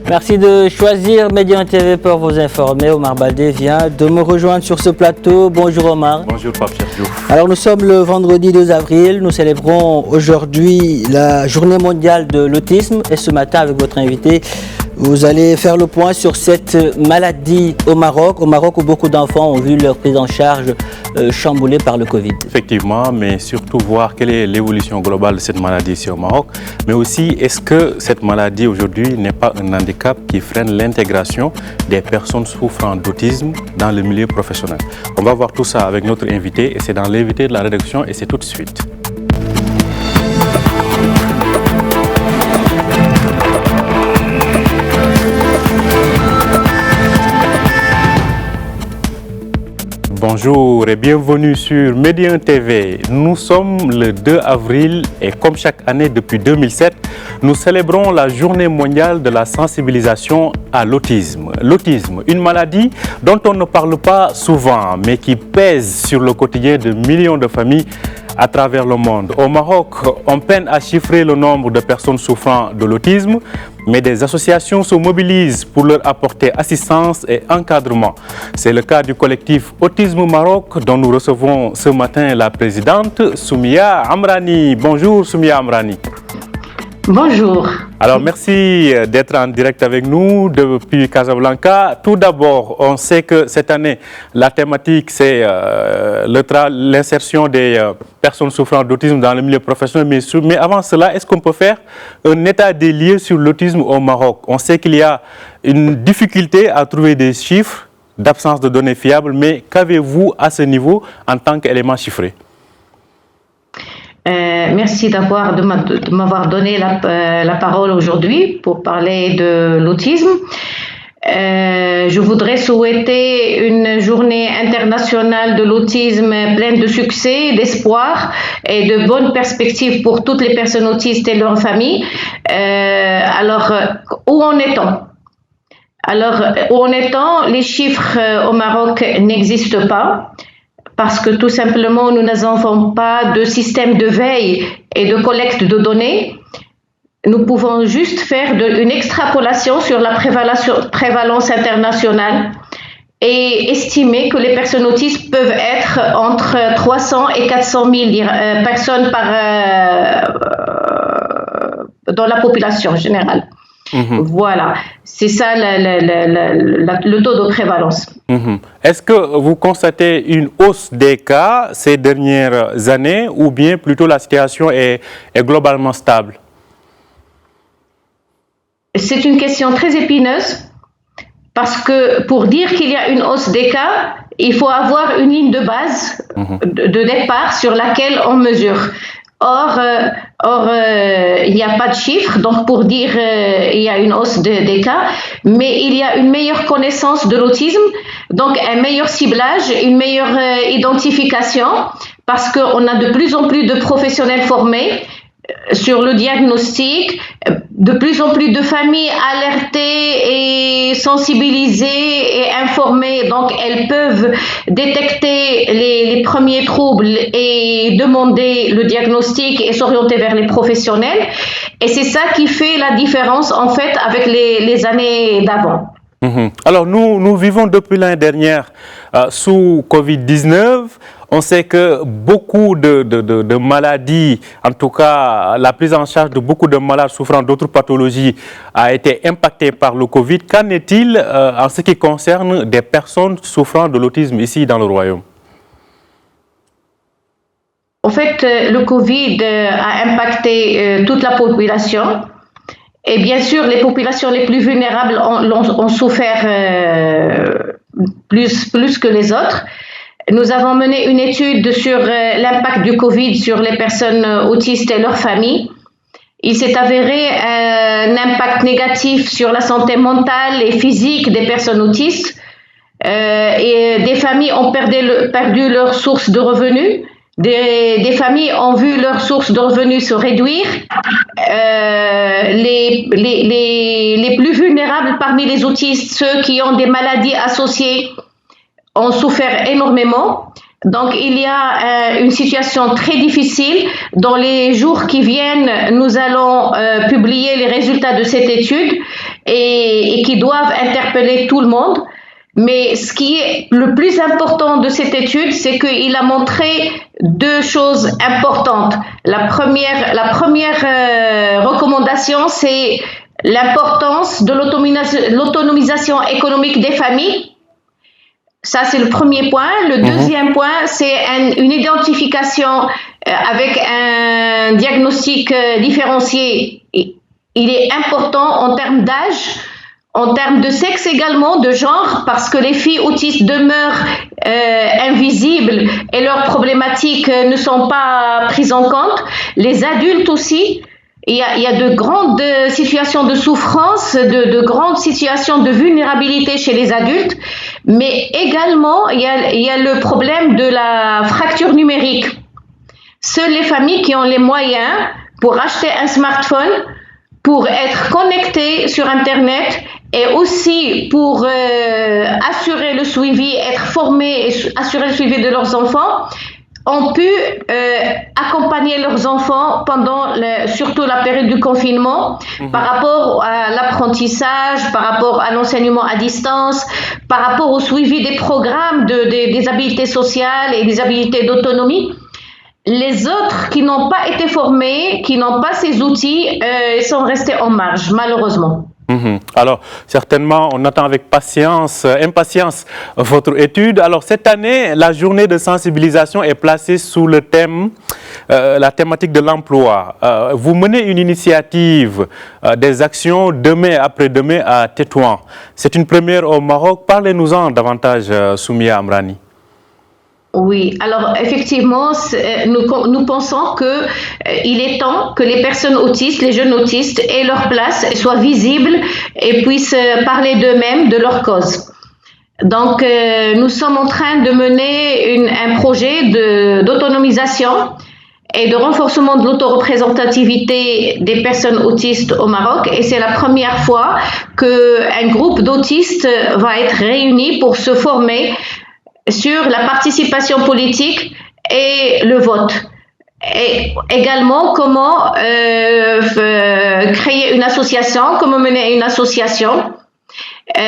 Merci de choisir Média TV pour vous informer. Omar Baldé vient de me rejoindre sur ce plateau. Bonjour Omar. Bonjour Pape Sergio. Alors nous sommes le vendredi 2 avril. Nous célébrons aujourd'hui la journée mondiale de l'autisme. Et ce matin, avec votre invité, vous allez faire le point sur cette maladie au Maroc. Au Maroc où beaucoup d'enfants ont vu leur prise en charge chamboulée par le Covid. Effectivement, mais surtout voir quelle est l'évolution globale de cette maladie ici au Maroc. Mais aussi, est-ce que cette maladie aujourd'hui n'est pas un handicap qui freine l'intégration des personnes souffrant d'autisme dans le milieu professionnel? On va voir tout ça avec notre invité et c'est dans l'invité de la rédaction et c'est tout de suite. Bonjour et bienvenue sur Média TV. Nous sommes le 2 avril et comme chaque année depuis 2007, nous célébrons la journée mondiale de la sensibilisation à l'autisme. L'autisme, une maladie dont on ne parle pas souvent, mais qui pèse sur le quotidien de millions de familles à travers le monde. Au Maroc, on peine à chiffrer le nombre de personnes souffrant de l'autisme, mais des associations se mobilisent pour leur apporter assistance et encadrement. C'est le cas du collectif Autisme Maroc dont nous recevons ce matin la présidente Soumia Amrani. Bonjour Soumia Amrani. Bonjour. Alors merci d'être en direct avec nous depuis Casablanca. Tout d'abord, on sait que cette année, la thématique c'est l'insertion des personnes souffrant d'autisme dans le milieu professionnel. Mais avant cela, est-ce qu'on peut faire un état des lieux sur l'autisme au Maroc? On sait qu'il y a une difficulté à trouver des chiffres d'absence de données fiables, mais qu'avez-vous à ce niveau en tant qu'élément chiffré? Merci de m'avoir donné la parole aujourd'hui pour parler de l'autisme. Je voudrais souhaiter une journée internationale de l'autisme pleine de succès, d'espoir et de bonnes perspectives pour toutes les personnes autistes et leurs familles. Alors, où en est-on? Les chiffres au Maroc n'existent pas. Parce que tout simplement, nous n'avons pas de système de veille et de collecte de données. Nous pouvons juste faire une extrapolation sur la prévalence internationale et estimer que les personnes autistes peuvent être entre 300 et 400 000 personnes dans la population générale. Voilà, c'est ça le taux de prévalence. Est-ce que vous constatez une hausse des cas ces dernières années ou bien plutôt la situation est globalement stable? C'est une question très épineuse parce que pour dire qu'il y a une hausse des cas, il faut avoir une ligne de base de départ sur laquelle on mesure. Or, il n'y a pas de chiffres, donc pour dire il y a une hausse des cas, mais il y a une meilleure connaissance de l'autisme, donc un meilleur ciblage, une meilleure identification, parce qu'on a de plus en plus de professionnels formés sur le diagnostic, de plus en plus de familles alertées et sensibilisées et informées, donc elles peuvent détecter les premiers troubles et demander le diagnostic et s'orienter vers les professionnels. Et c'est ça qui fait la différence en fait avec les années d'avant. Alors nous vivons depuis l'année dernière sous Covid-19. On sait que beaucoup de maladies, en tout cas la prise en charge de beaucoup de malades souffrant d'autres pathologies a été impactée par le Covid. Qu'en est-il en ce qui concerne des personnes souffrant de l'autisme ici dans le Royaume? En fait, le Covid a impacté toute la population. Et bien sûr, les populations les plus vulnérables ont souffert plus que les autres. Nous avons mené une étude sur l'impact du Covid sur les personnes autistes et leurs familles. Il s'est avéré un impact négatif sur la santé mentale et physique des personnes autistes. Et des familles ont perdu leur source de revenus. Des familles ont vu leur source de revenus se réduire. Les plus vulnérables parmi les autistes, ceux qui ont des maladies associées, ont souffert énormément. Donc, il y a une situation très difficile. Dans les jours qui viennent, nous allons publier les résultats de cette étude et qui doivent interpeller tout le monde. Mais ce qui est le plus important de cette étude, c'est qu'il a montré deux choses importantes. La première recommandation, c'est l'importance de l'autonomisation économique des familles. Ça, c'est le premier point. Le deuxième point, c'est une identification avec un diagnostic différencié. Il est important en termes d'âge, en termes de sexe également, de genre, parce que les filles autistes demeurent invisibles et leurs problématiques ne sont pas prises en compte. Les adultes aussi. Il y a de grandes situations de souffrance, de grandes situations de vulnérabilité chez les adultes, mais également il y a le problème de la fracture numérique. Seules les familles qui ont les moyens pour acheter un smartphone, pour être connectées sur Internet et aussi pour assurer le suivi, être formées et assurer le suivi de leurs enfants, ont pu accompagner leurs enfants pendant surtout la période du confinement par rapport à l'apprentissage, par rapport à l'enseignement à distance, par rapport au suivi des programmes des habiletés sociales et des habiletés d'autonomie. Les autres qui n'ont pas été formés, qui n'ont pas ces outils, sont restés en marge, malheureusement. Alors, certainement, on attend avec impatience votre étude. Alors, cette année, la journée de sensibilisation est placée sous le thème, la thématique de l'emploi. Vous menez une initiative, des actions demain et après-demain à Tétouan. C'est une première au Maroc. Parlez-nous-en davantage, Soumia Amrani. Oui, alors effectivement, nous pensons qu'il est temps que les personnes autistes, les jeunes autistes aient leur place, soient visibles et puissent parler d'eux-mêmes, de leur cause. Donc, nous sommes en train de mener un projet d'autonomisation et de renforcement de l'autoreprésentativité des personnes autistes au Maroc. Et c'est la première fois qu'un groupe d'autistes va être réuni pour se former sur la participation politique et le vote. Et également, comment créer une association, comment mener une association. Vous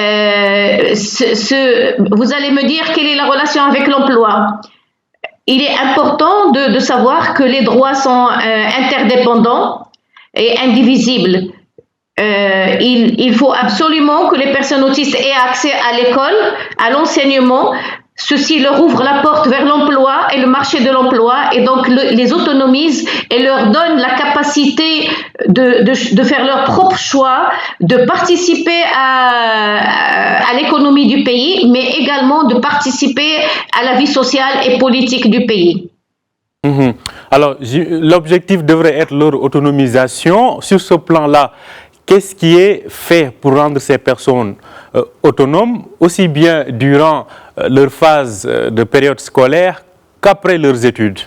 allez me dire quelle est la relation avec l'emploi. Il est important de savoir que les droits sont interdépendants et indivisibles. Il faut absolument que les personnes autistes aient accès à l'école, à l'enseignement. Ceci leur ouvre la porte vers l'emploi et le marché de l'emploi et donc les autonomise et leur donne la capacité de faire leur propre choix, de participer à l'économie du pays, mais également de participer à la vie sociale et politique du pays. Alors, l'objectif devrait être leur autonomisation. Sur ce plan-là, qu'est-ce qui est fait pour rendre ces personnes autonomes, aussi bien durant leur phase de période scolaire qu'après leurs études?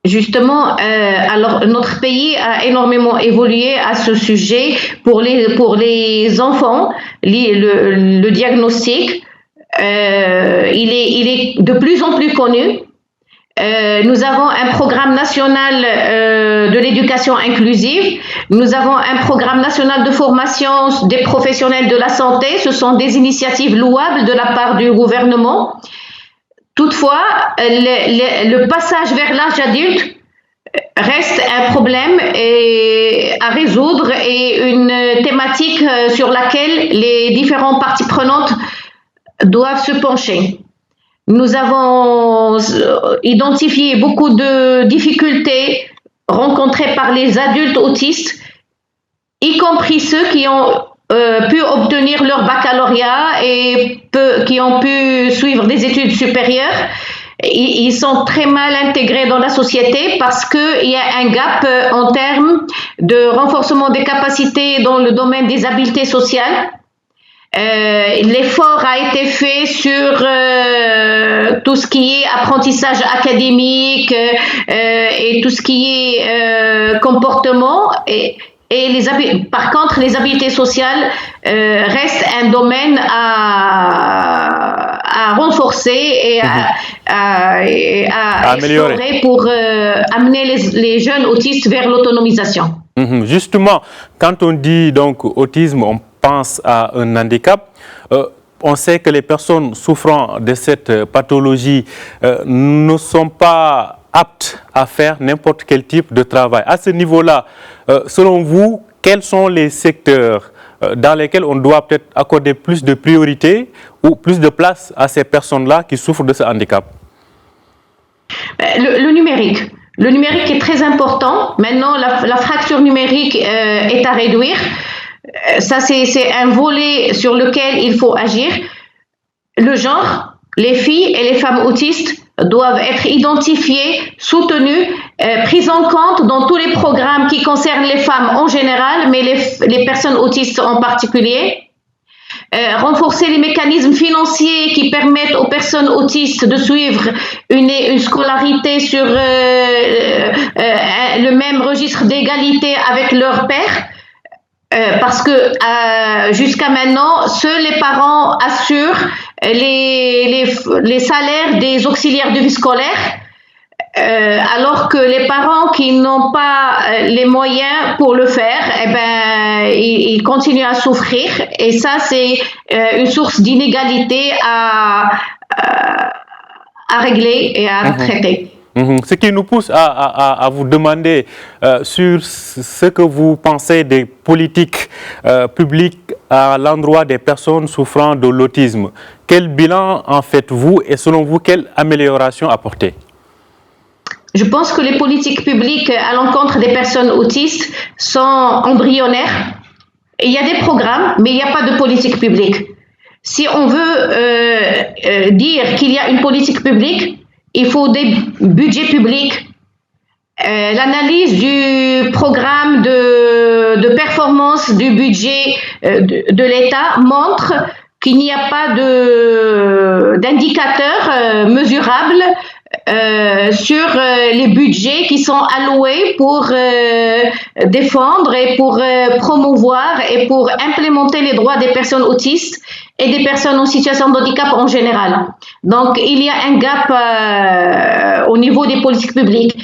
Justement, alors notre pays a énormément évolué à ce sujet pour les enfants. Le diagnostic, il est de plus en plus connu. Nous avons un programme national de l'éducation inclusive. Nous avons un programme national de formation des professionnels de la santé. Ce sont des initiatives louables de la part du gouvernement. Toutefois, le passage vers l'âge adulte reste un problème à résoudre et une thématique sur laquelle les différentes parties prenantes doivent se pencher. Nous avons identifié beaucoup de difficultés rencontrées par les adultes autistes, y compris ceux qui ont pu obtenir leur baccalauréat et qui ont pu suivre des études supérieures. Ils sont très mal intégrés dans la société parce qu'il y a un gap en termes de renforcement des capacités dans le domaine des habiletés sociales. L'effort a été fait sur tout ce qui est apprentissage académique et tout ce qui est comportement. Par contre, les habiletés sociales restent un domaine à à renforcer et à explorer pour amener les jeunes autistes vers l'autonomisation. Justement, quand on dit donc autisme, on pense à un handicap. On sait que les personnes souffrant de cette pathologie ne sont pas aptes à faire n'importe quel type de travail. À ce niveau-là, selon vous, quels sont les secteurs dans lesquels on doit peut-être accorder plus de priorité ou plus de place à ces personnes-là qui souffrent de ce handicap? Le numérique. Le numérique est très important. Maintenant, la fracture numérique est à réduire. Ça, c'est un volet sur lequel il faut agir. Le genre, les filles et les femmes autistes doivent être identifiées, soutenues, prises en compte dans tous les programmes qui concernent les femmes en général, mais les personnes autistes en particulier. Renforcer les mécanismes financiers qui permettent aux personnes autistes de suivre une scolarité sur le même registre d'égalité avec leur père. Parce que jusqu'à maintenant, seuls les parents assurent les salaires des auxiliaires de vie scolaire, alors que les parents qui n'ont pas les moyens pour le faire, ils continuent à souffrir. Et ça, c'est une source d'inégalité à régler et à traiter. Ce qui nous pousse à vous demander sur ce que vous pensez des politiques publiques à l'endroit des personnes souffrant de l'autisme. Quel bilan en faites-vous et selon vous, quelle amélioration apporter? Je pense que les politiques publiques à l'encontre des personnes autistes sont embryonnaires. Il y a des programmes, mais il n'y a pas de politique publique. Si on veut dire qu'il y a une politique publique, il faut des budgets publics. L'analyse du programme de performance du budget de l'État montre qu'il n'y a pas d'indicateurs mesurables sur les budgets qui sont alloués pour défendre et pour promouvoir et pour implémenter les droits des personnes autistes et des personnes en situation de handicap en général. Donc, il y a un gap au niveau des politiques publiques.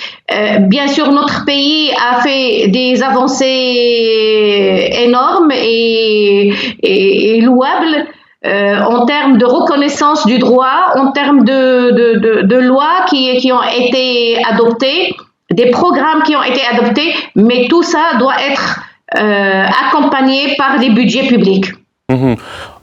Bien sûr, notre pays a fait des avancées énormes et louables en termes de reconnaissance du droit, en termes de lois qui ont été adoptées, des programmes qui ont été adoptés, mais tout ça doit être accompagné par des budgets publics.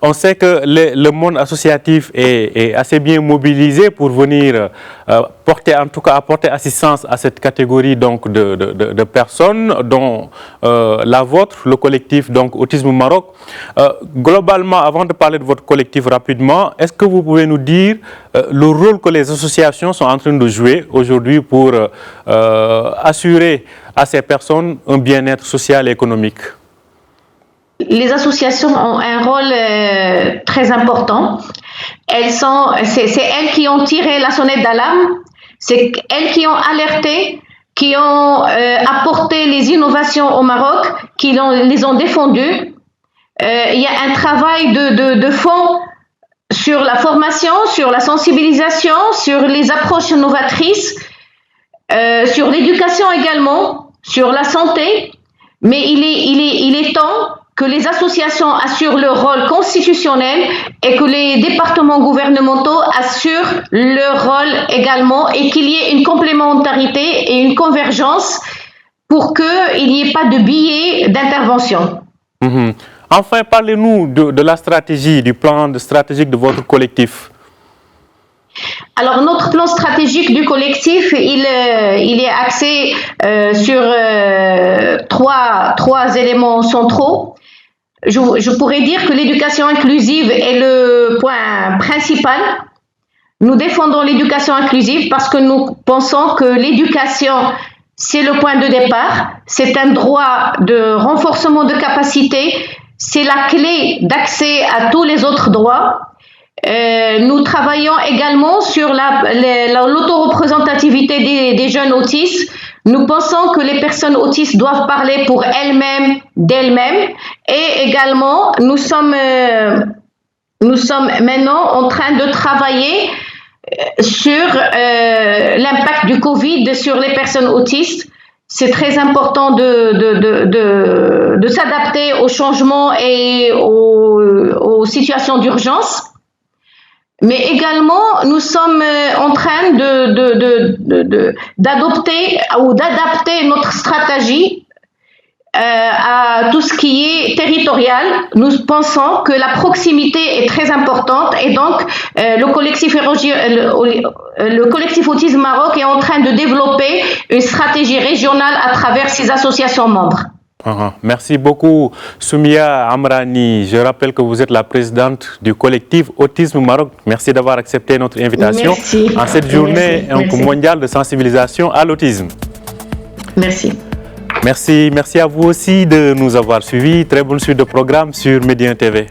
On sait que le monde associatif est assez bien mobilisé pour venir apporter assistance à cette catégorie donc de personnes, dont la vôtre, le collectif donc Autisme Maroc. Globalement, avant de parler de votre collectif rapidement, est-ce que vous pouvez nous dire le rôle que les associations sont en train de jouer aujourd'hui pour assurer à ces personnes un bien-être social et économique? Les associations ont un rôle très important. C'est elles qui ont tiré la sonnette d'alarme, c'est elles qui ont alerté, qui ont apporté les innovations au Maroc, qui les ont défendues. Il y a un travail de fond sur la formation, sur la sensibilisation, sur les approches novatrices, sur l'éducation également, sur la santé. Mais il est temps que les associations assurent leur rôle constitutionnel et que les départements gouvernementaux assurent leur rôle également et qu'il y ait une complémentarité et une convergence pour qu'il n'y ait pas de biais d'intervention. Enfin, parlez-nous de la stratégie, du plan stratégique de votre collectif. Alors, notre plan stratégique du collectif, il est axé sur trois éléments centraux. Je pourrais dire que l'éducation inclusive est le point principal. Nous défendons l'éducation inclusive parce que nous pensons que l'éducation, c'est le point de départ, c'est un droit de renforcement de capacité, c'est la clé d'accès à tous les autres droits. Nous travaillons également sur l'autoreprésentativité des jeunes autistes. Nous pensons que les personnes autistes doivent parler pour elles-mêmes, d'elles-mêmes. Et également, nous sommes nous sommes maintenant en train de travailler sur l'impact du Covid sur les personnes autistes. C'est très important de s'adapter aux changements et aux situations d'urgence. Mais également, nous sommes en train d'adopter ou d'adapter notre stratégie à tout ce qui est territorial. Nous pensons que la proximité est très importante et donc le collectif Autisme Maroc est en train de développer une stratégie régionale à travers ses associations membres. Merci beaucoup, Soumia Amrani. Je rappelle que vous êtes la présidente du collectif Autisme Maroc. Merci d'avoir accepté notre invitation en cette journée mondiale de sensibilisation à l'autisme. Merci. Merci à vous aussi de nous avoir suivis. Très bonne suite de programme sur Médien TV.